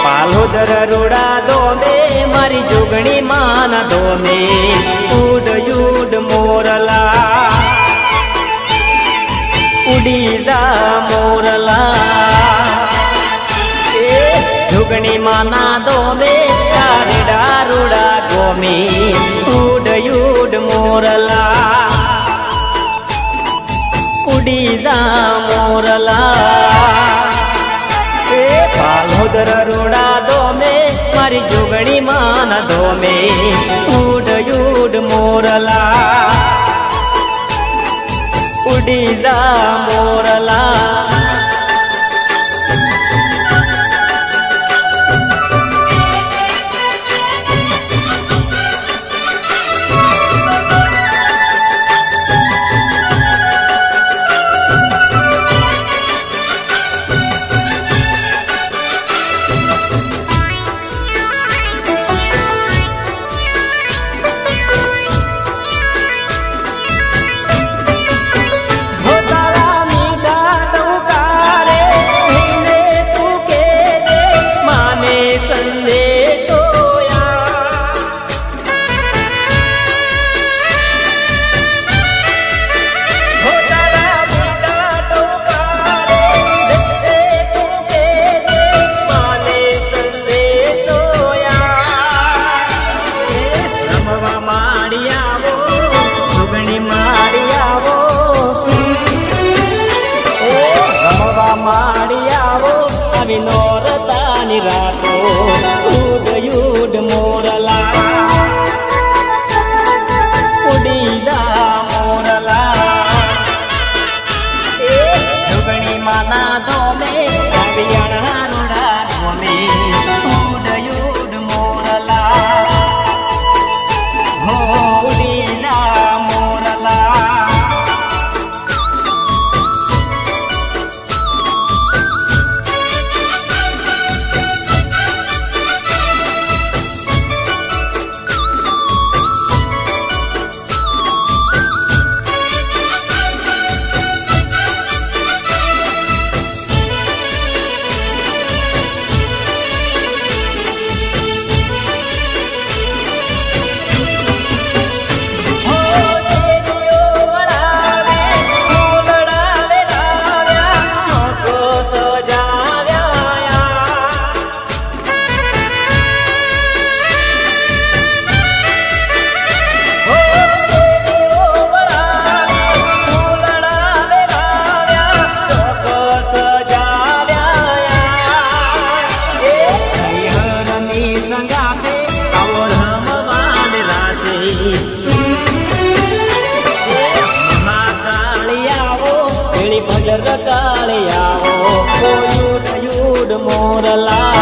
પાલોદર રૂડા દોમે મારી જોગણી માના દોમે ઉડ યુડ મોરલા ઉડી જા મોરલા એ જોગણી માના દોમે તારેડા રૂડા દોમે ઉડ યુડ મોરલા ઉડી જા મોરલા પાલોદર રૂડા દોમે મારી જોગણી માના દોમે ઉડ યુડ મોરલા ઉડી જા મોરલા નોરતાની રાતો ઉડ યુડ મોરલા ઉડી જા મોરલા એ જોગણી માના દોમે કાવિયાણા રૂડા દોમે ઉડ યુડ મોરલા હો ઉડી જા મોરલા કાળે આવો યુડ યુડ મોરલા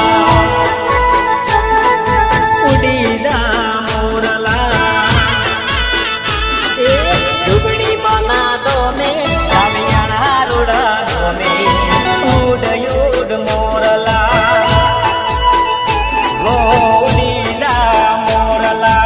ઉડી જા મોરલા એ જોગણી માના દોમે કાવિયાણા રૂડા દોમે ઉડ યુડ મોરલા ઉડી જા મોરલા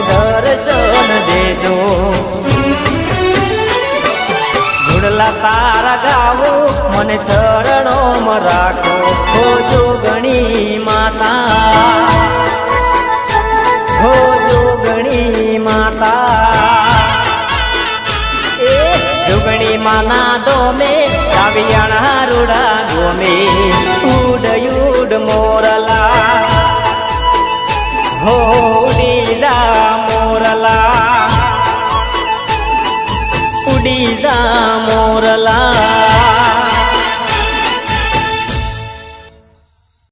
દર્શન દેજો ગુડલા તારા ગાવો મને ચરણોમાં રાખો હો જોગણી માતા હો જોગણી માતા એ જોગણી માના દોમે કાવિયાણા રૂડા દોમે ઉડ યુડ મોરલા લાલ